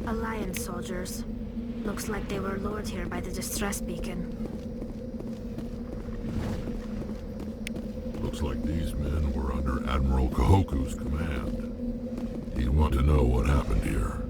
Alliance soldiers. Looks like they were lured here by the distress beacon. Looks like these men were under Admiral Kahoku's command. You want to know what happened here?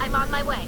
I'm on my way.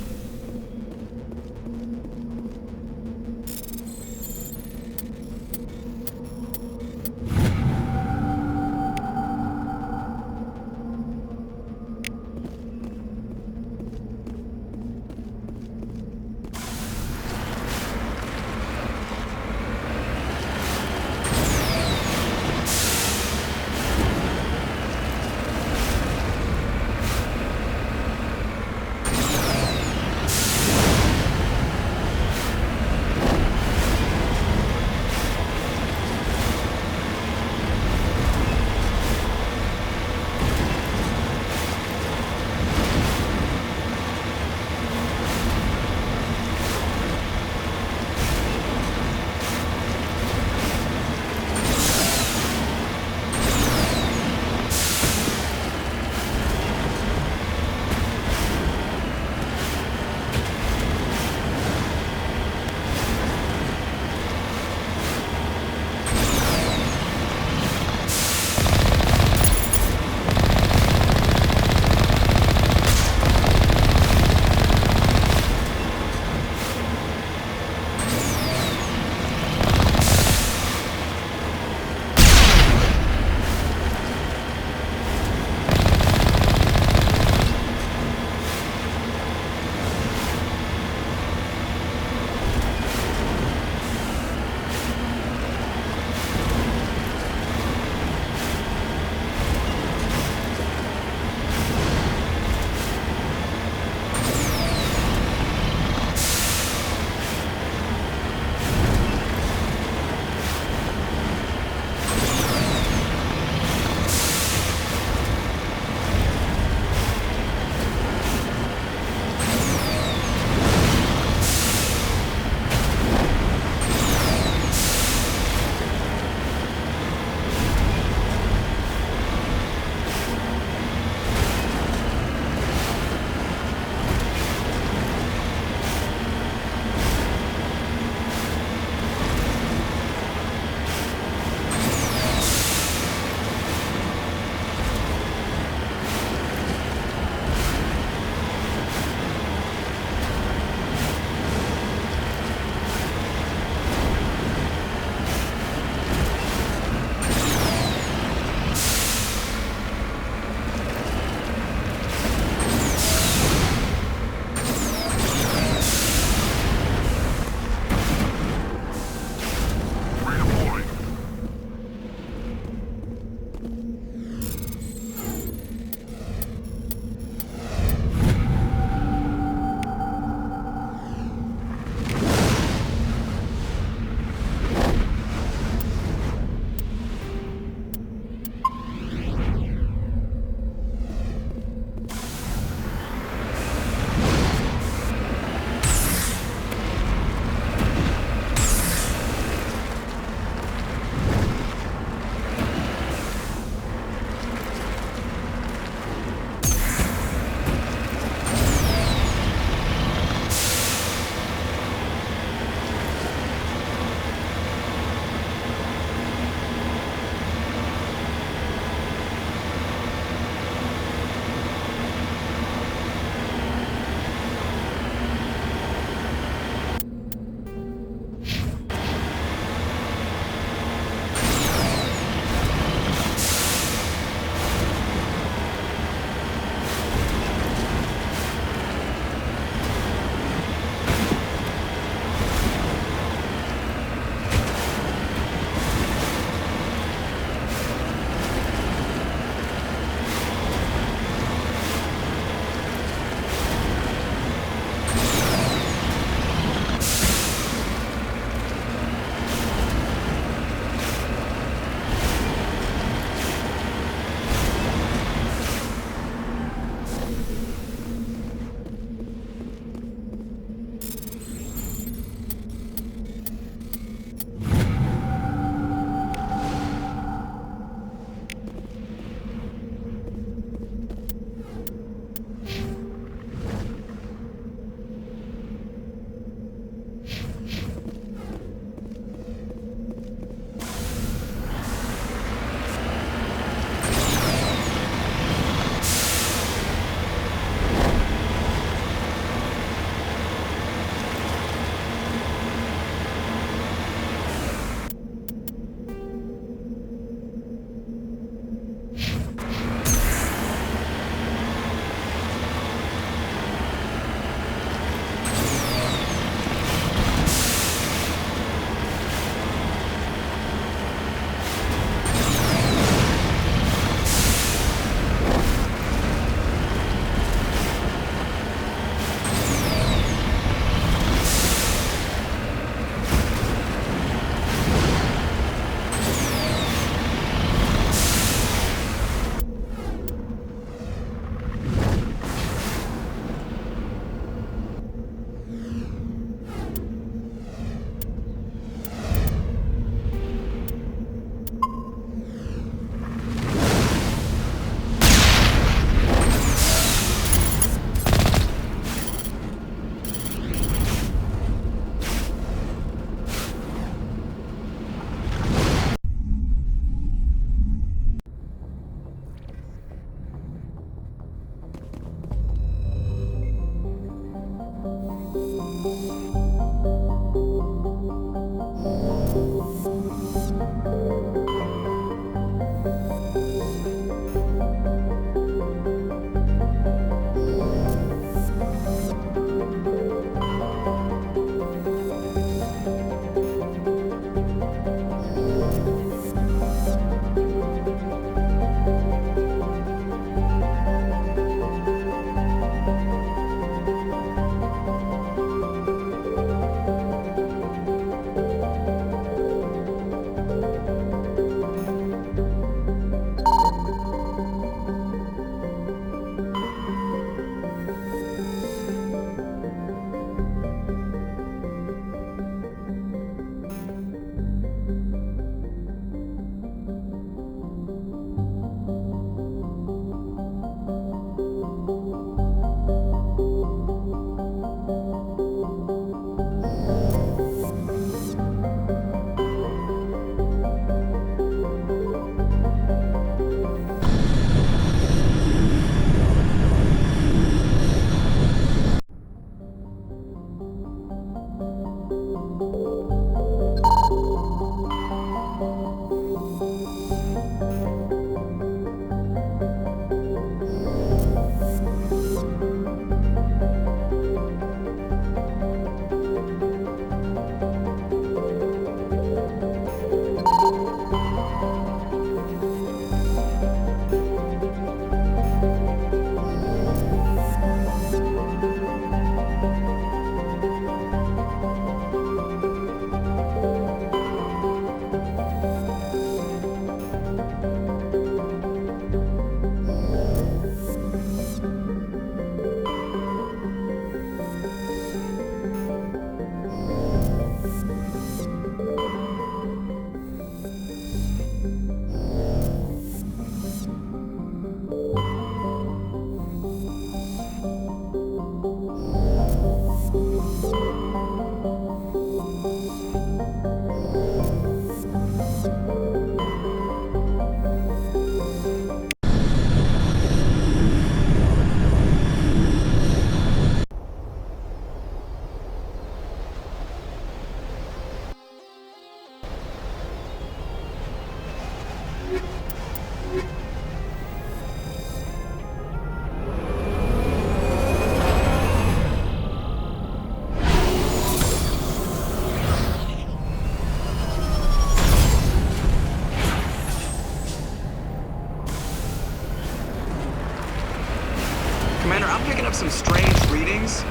some strange readings.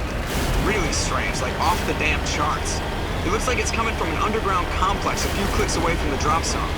Really strange, like off the damn charts. It looks like it's coming from an underground complex a few clicks away from the drop zone.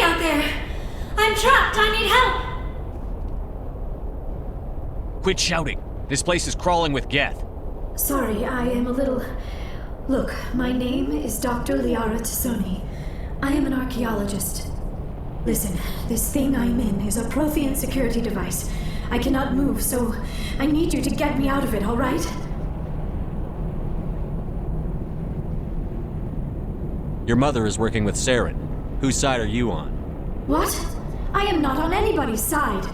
out there! I'm trapped! I need help! Quit shouting. This place is crawling with Geth. Sorry, I am a little... Look, my name is Dr. Liara Tassoni. I am an archaeologist. Listen, this thing I'm in is a Prothean security device. I cannot move, so I need you to get me out of it, all right? Your mother is working with Saren. Whose side are you on? What? I am not on anybody's side.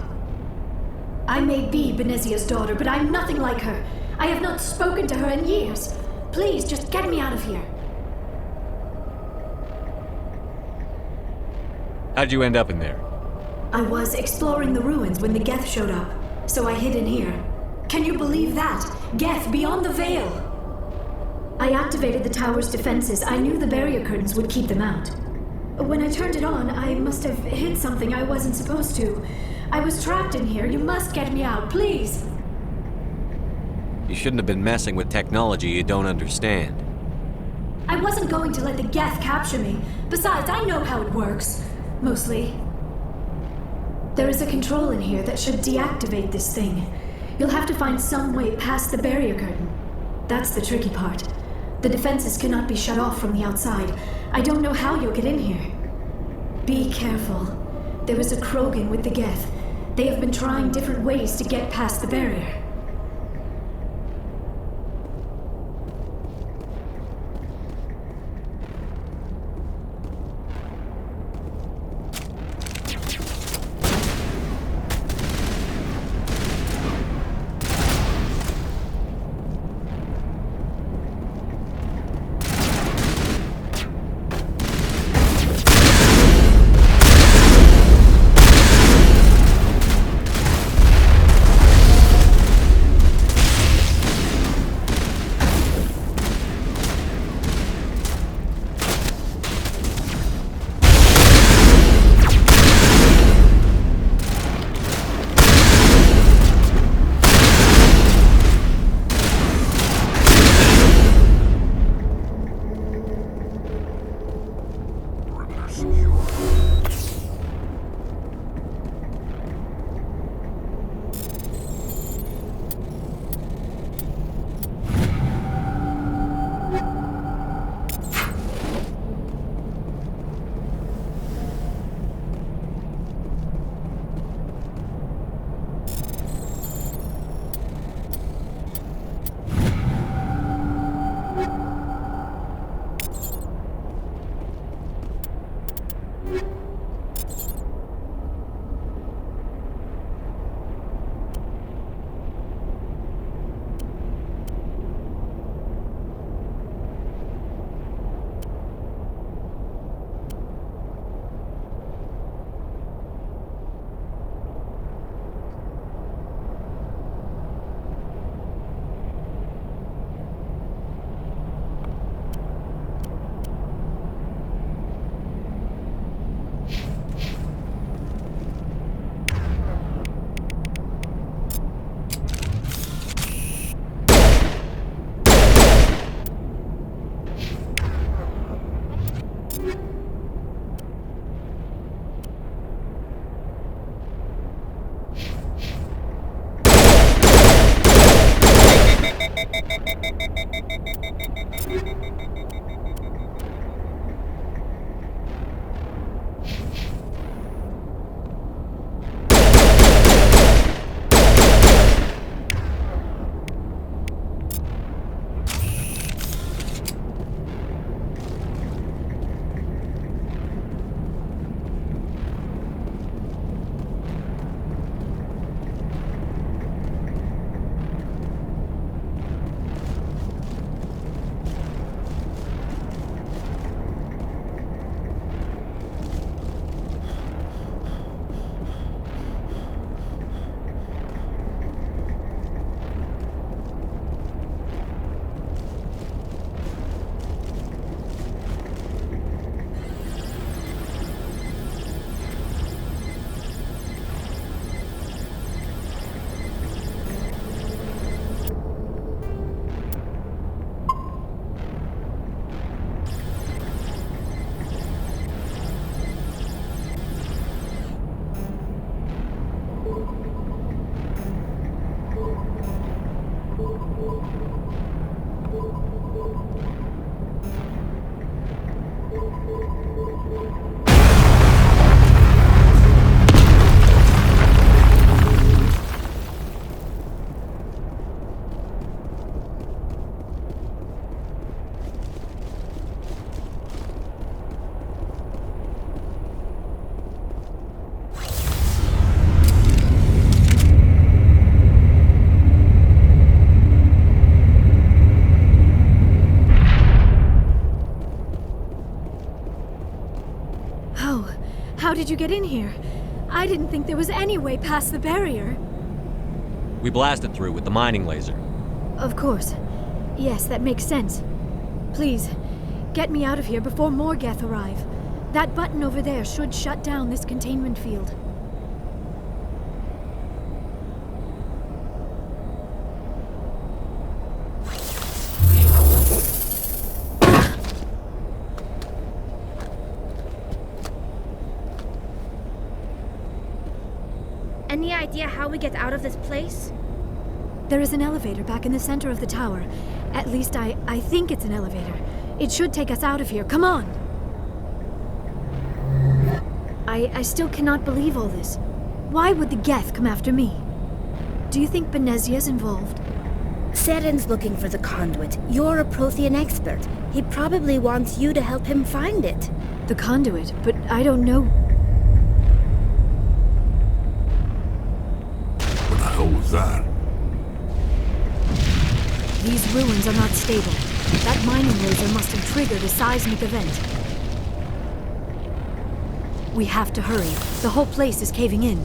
I may be Benezia's daughter, but I'm nothing like her. I have not spoken to her in years. Please, just get me out of here. How'd you end up in there? I was exploring the ruins when the Geth showed up, so I hid in here. Can you believe that? Geth beyond the veil! I activated the tower's defenses. I knew the barrier curtains would keep them out. When I turned it on, I must have hit something I wasn't supposed to. I was trapped in here. You must get me out, please! You shouldn't have been messing with technology you don't understand. I wasn't going to let the Geth capture me. Besides, I know how it works. Mostly. There is a control in here that should deactivate this thing. You'll have to find some way past the barrier curtain. That's the tricky part. The defenses cannot be shut off from the outside. I don't know how you'll get in here. Be careful. There is a Krogan with the Geth. They have been trying different ways to get past the barrier. How did you get in here? I didn't think there was any way past the barrier. We blasted through with the mining laser. Of course. Yes, that makes sense. Please, get me out of here before more Geth arrive. That button over there should shut down this containment field. Any idea how we get out of this place? There is an elevator back in the center of the tower. At least I think it's an elevator. It should take us out of here. Come on! I still cannot believe all this. Why would the Geth come after me? Do you think Benezia's involved? Saren's looking for the conduit. You're a Prothean expert. He probably wants you to help him find it. The conduit, but I don't know. What the hell was that? These ruins are not stable. That mining laser must have triggered a seismic event. We have to hurry. The whole place is caving in.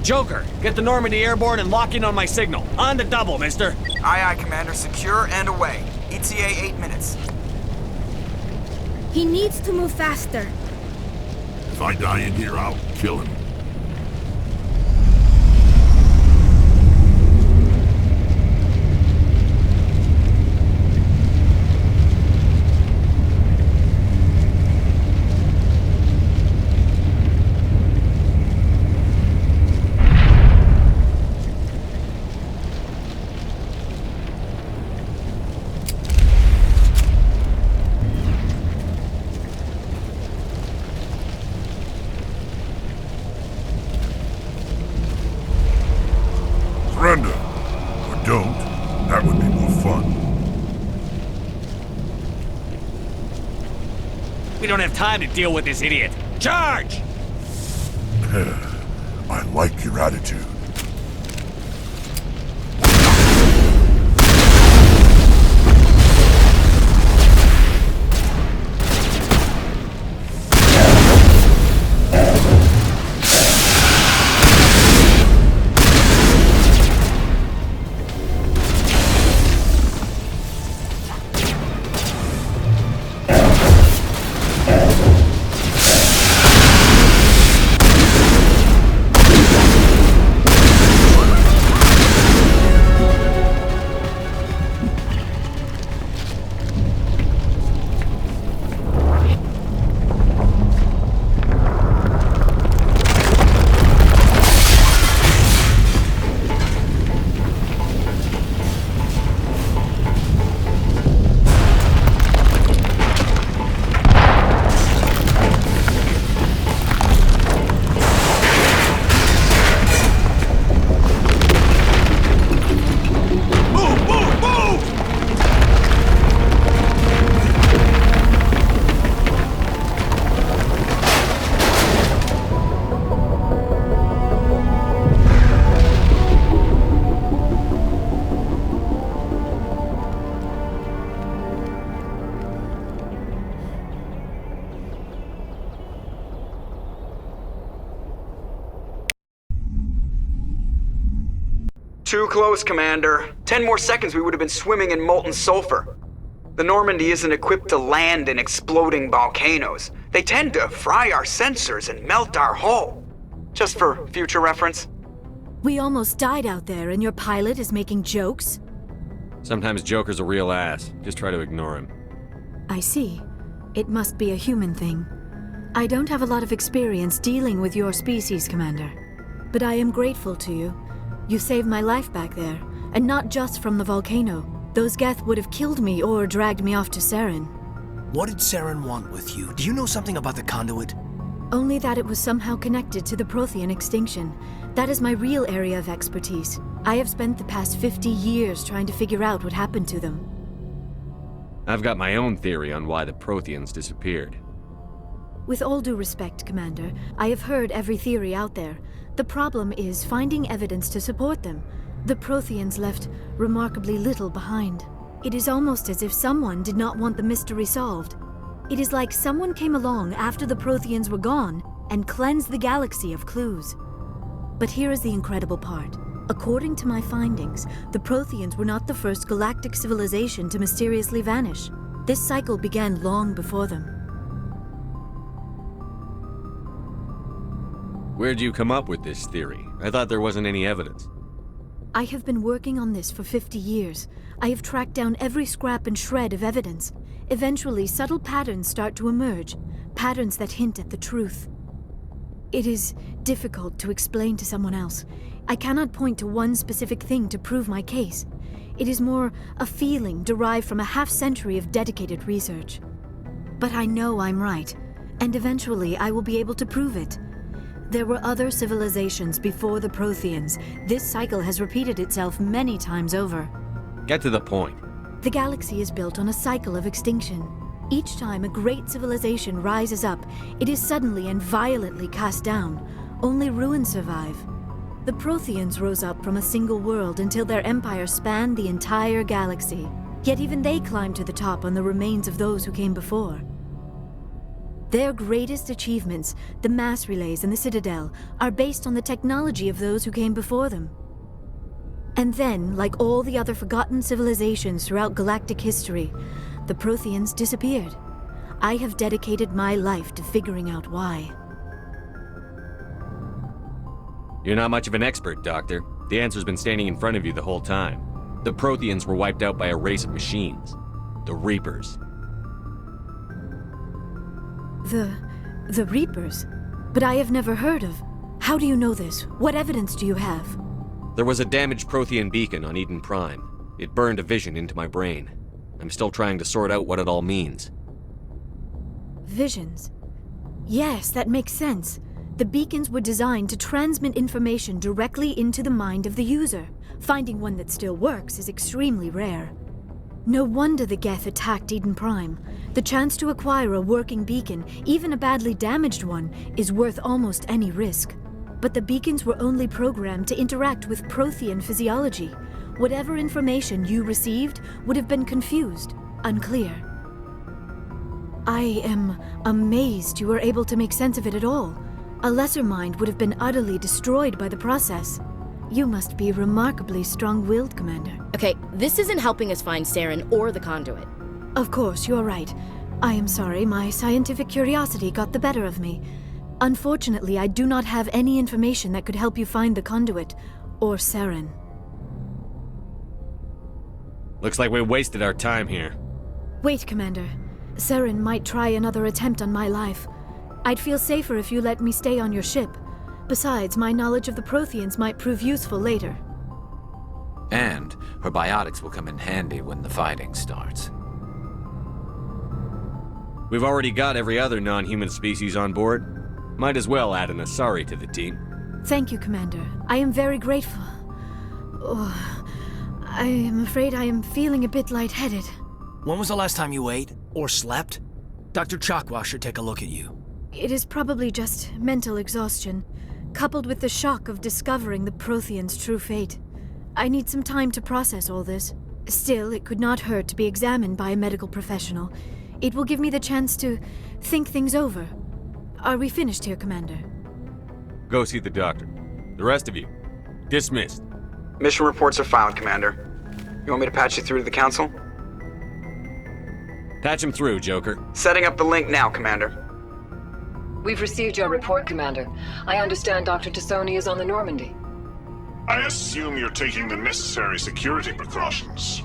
Joker, get the Normandy airborne and lock in on my signal. On the double, mister. Aye, Commander. Secure and away. ETA 8 minutes. He needs to move faster. If I die in here, I'll kill him. Surrender. Or don't. That would be more fun. We don't have time to deal with this idiot. Charge! I like your attitude. Too close, Commander. 10 more seconds we would have been swimming in molten sulfur. The Normandy isn't equipped to land in exploding volcanoes. They tend to fry our sensors and melt our hull. Just for future reference. We almost died out there, and your pilot is making jokes? Sometimes Joker's a real ass. Just try to ignore him. I see. It must be a human thing. I don't have a lot of experience dealing with your species, Commander. But I am grateful to you. You saved my life back there, and not just from the volcano. Those Geth would have killed me or dragged me off to Saren. What did Saren want with you? Do you know something about the conduit? Only that it was somehow connected to the Prothean extinction. That is my real area of expertise. I have spent the past 50 years trying to figure out what happened to them. I've got my own theory on why the Protheans disappeared. With all due respect, Commander, I have heard every theory out there. The problem is finding evidence to support them. The Protheans left remarkably little behind. It is almost as if someone did not want the mystery solved. It is like someone came along after the Protheans were gone and cleansed the galaxy of clues. But here is the incredible part. According to my findings, the Protheans were not the first galactic civilization to mysteriously vanish. This cycle began long before them. Where'd you come up with this theory? I thought there wasn't any evidence. I have been working on this for 50 years. I have tracked down every scrap and shred of evidence. Eventually, subtle patterns start to emerge, patterns that hint at the truth. It is difficult to explain to someone else. I cannot point to one specific thing to prove my case. It is more a feeling derived from a half-century of dedicated research. But I know I'm right, and eventually I will be able to prove it. There were other civilizations before the Protheans. This cycle has repeated itself many times over. Get to the point. The galaxy is built on a cycle of extinction. Each time a great civilization rises up, it is suddenly and violently cast down. Only ruins survive. The Protheans rose up from a single world until their empire spanned the entire galaxy. Yet even they climbed to the top on the remains of those who came before. Their greatest achievements, the mass relays and the Citadel, are based on the technology of those who came before them. And then, like all the other forgotten civilizations throughout galactic history, the Protheans disappeared. I have dedicated my life to figuring out why. You're not much of an expert, Doctor. The answer's been standing in front of you the whole time. The Protheans were wiped out by a race of machines. The Reapers. The Reapers? But I have never heard of. How do you know this? What evidence do you have? There was a damaged Prothean beacon on Eden Prime. It burned a vision into my brain. I'm still trying to sort out what it all means. Visions. Yes, that makes sense. The beacons were designed to transmit information directly into the mind of the user. Finding one that still works is extremely rare. No wonder the Geth attacked Eden Prime. The chance to acquire a working beacon, even a badly damaged one, is worth almost any risk. But the beacons were only programmed to interact with Prothean physiology. Whatever information you received would have been confused, unclear. I am amazed you were able to make sense of it at all. A lesser mind would have been utterly destroyed by the process. You must be remarkably strong-willed, Commander. Okay, this isn't helping us find Saren or the conduit. Of course, you're right. I am sorry, my scientific curiosity got the better of me. Unfortunately, I do not have any information that could help you find the conduit, or Saren. Looks like we wasted our time here. Wait, Commander. Saren might try another attempt on my life. I'd feel safer if you let me stay on your ship. Besides, my knowledge of the Protheans might prove useful later. And her biotics will come in handy when the fighting starts. We've already got every other non-human species on board. Might as well add an Asari to the team. Thank you, Commander. I am very grateful. Oh, I am afraid I am feeling a bit lightheaded. When was the last time you ate or slept? Dr. Chakwa should take a look at you. It is probably just mental exhaustion, coupled with the shock of discovering the Protheans' true fate. I need some time to process all this. Still, it could not hurt to be examined by a medical professional. It will give me the chance to think things over. Are we finished here, Commander? Go see the doctor. The rest of you, dismissed. Mission reports are filed, Commander. You want me to patch you through to the Council? Patch him through, Joker. Setting up the link now, Commander. We've received your report, Commander. I understand Dr. Tassoni is on the Normandy. I assume you're taking the necessary security precautions.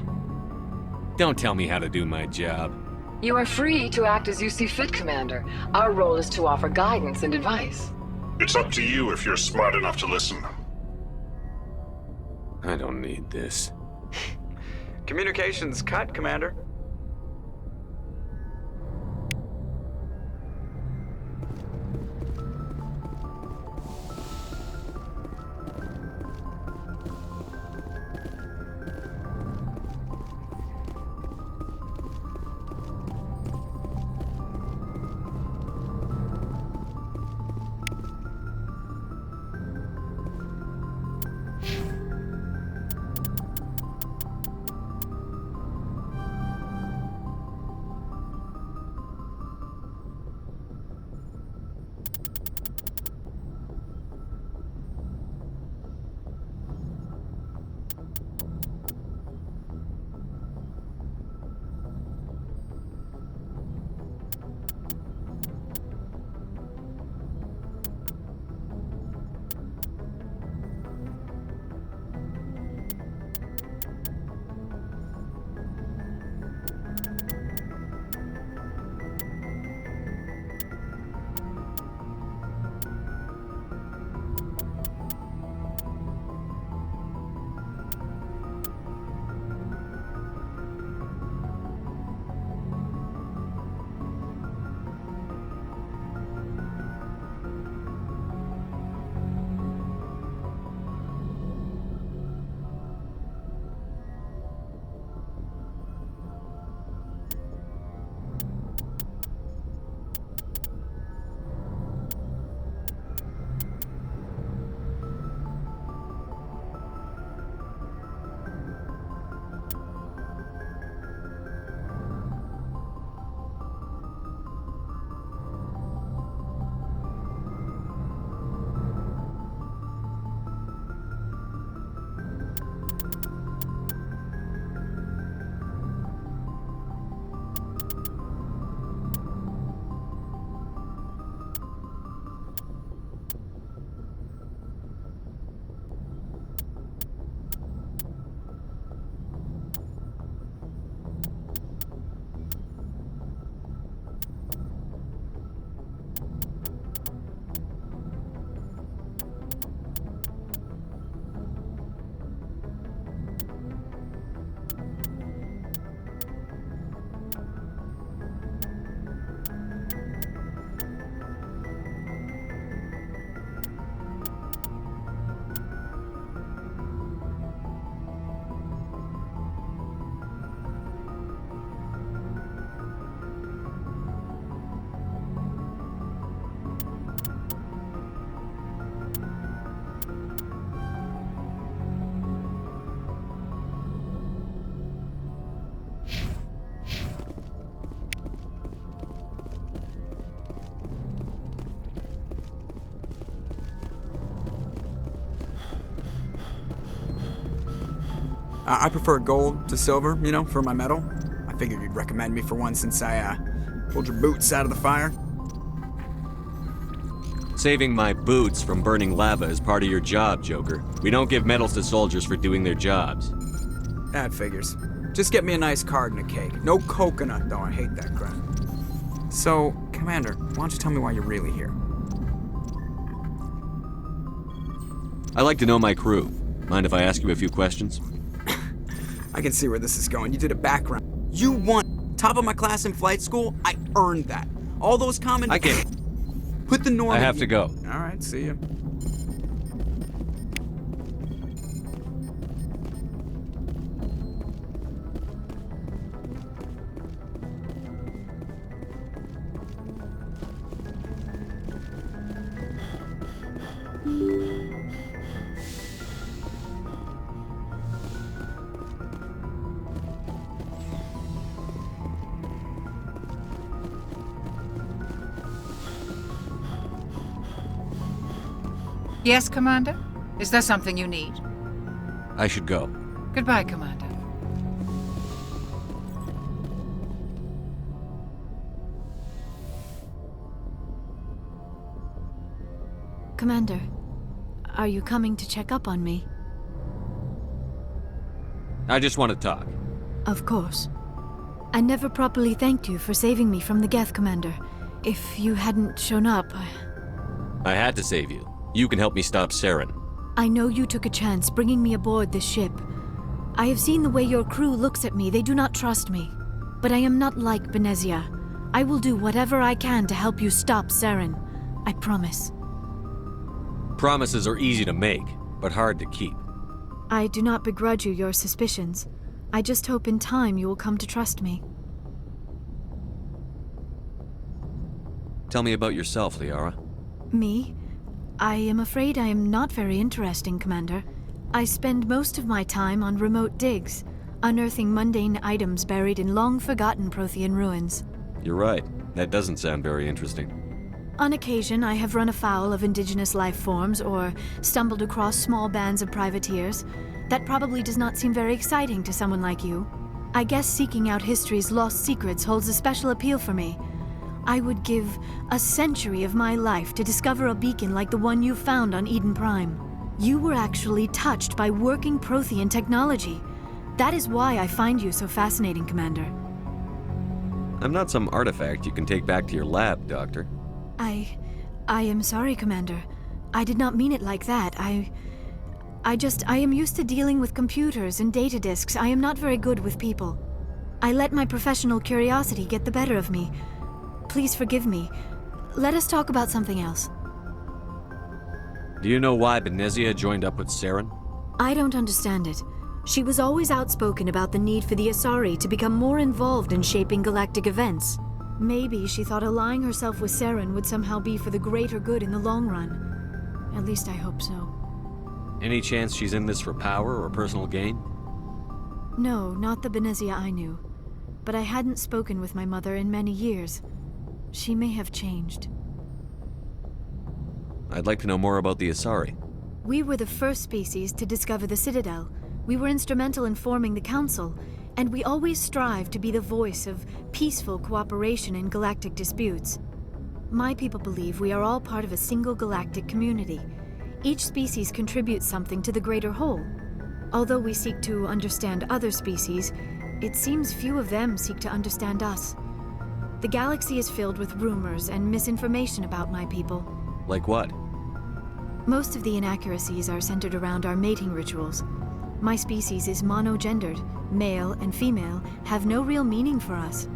Don't tell me how to do my job. You are free to act as you see fit, Commander. Our role is to offer guidance and advice. It's up to you if you're smart enough to listen. I don't need this. Communications cut, Commander. I prefer gold to silver, you know, for my metal. I figured you'd recommend me for one since I pulled your boots out of the fire. Saving my boots from burning lava is part of your job, Joker. We don't give medals to soldiers for doing their jobs. That figures. Just get me a nice card and a cake. No coconut, though. I hate that crap. So, Commander, why don't you tell me why you're really here? I like to know my crew. Mind if I ask you a few questions? I can see where this is going. You did a background. You won top of my class in flight school. I earned that. All those common... I can't. Put the Normandy... I have to go. All right, see ya. Yes, Commander? Is there something you need? I should go. Goodbye, Commander. Commander, are you coming to check up on me? I just want to talk. Of course. I never properly thanked you for saving me from the Geth, Commander. If you hadn't shown up, I had to save you. You can help me stop Saren. I know you took a chance bringing me aboard this ship. I have seen the way your crew looks at me. They do not trust me. But I am not like Benezia. I will do whatever I can to help you stop Saren. I promise. Promises are easy to make, but hard to keep. I do not begrudge you your suspicions. I just hope in time you will come to trust me. Tell me about yourself, Liara. Me? I am afraid I am not very interesting, Commander. I spend most of my time on remote digs, unearthing mundane items buried in long-forgotten Prothean ruins. You're right. That doesn't sound very interesting. On occasion, I have run afoul of indigenous life forms or stumbled across small bands of privateers. That probably does not seem very exciting to someone like you. I guess seeking out history's lost secrets holds a special appeal for me. I would give a century of my life to discover a beacon like the one you found on Eden Prime. You were actually touched by working Prothean technology. That is why I find you so fascinating, Commander. I'm not some artifact you can take back to your lab, Doctor. I am sorry, Commander. I did not mean it like that. I am used to dealing with computers and data disks. I am not very good with people. I let my professional curiosity get the better of me. Please forgive me. Let us talk about something else. Do you know why Benezia joined up with Saren? I don't understand it. She was always outspoken about the need for the Asari to become more involved in shaping galactic events. Maybe she thought allying herself with Saren would somehow be for the greater good in the long run. At least I hope so. Any chance she's in this for power or personal gain? No, not the Benezia I knew. But I hadn't spoken with my mother in many years. She may have changed. I'd like to know more about the Asari. We were the first species to discover the Citadel. We were instrumental in forming the Council, and we always strive to be the voice of peaceful cooperation in galactic disputes. My people believe we are all part of a single galactic community. Each species contributes something to the greater whole. Although we seek to understand other species, it seems few of them seek to understand us. The galaxy is filled with rumors and misinformation about my people. Like what? Most of the inaccuracies are centered around our mating rituals. My species is monogendered. Male and female have no real meaning for us.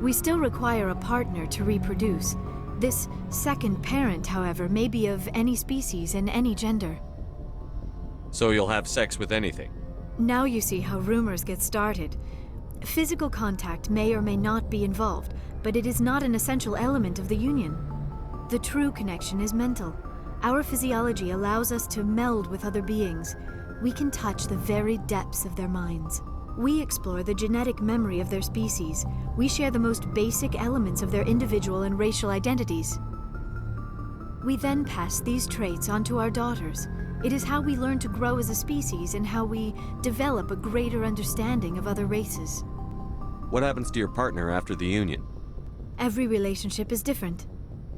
We still require a partner to reproduce. This second parent, however, may be of any species and any gender. So you'll have sex with anything? Now you see how rumors get started. Physical contact may or may not be involved, but it is not an essential element of the union. The true connection is mental. Our physiology allows us to meld with other beings. We can touch the very depths of their minds. We explore the genetic memory of their species. We share the most basic elements of their individual and racial identities. We then pass these traits on to our daughters. It is how we learn to grow as a species and how we develop a greater understanding of other races. What happens to your partner after the union? Every relationship is different.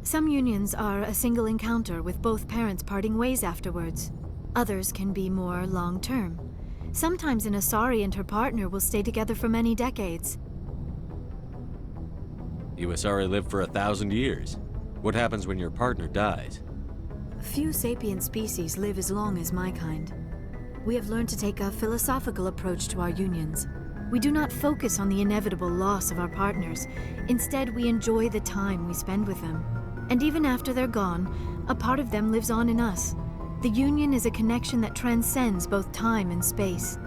Some unions are a single encounter with both parents parting ways afterwards. Others can be more long-term. Sometimes an Asari and her partner will stay together for many decades. You Asari live for 1,000 years. What happens when your partner dies? Few sapient species live as long as my kind. We have learned to take a philosophical approach to our unions. We do not focus on the inevitable loss of our partners. Instead, we enjoy the time we spend with them. And even after they're gone, a part of them lives on in us. The union is a connection that transcends both time and space.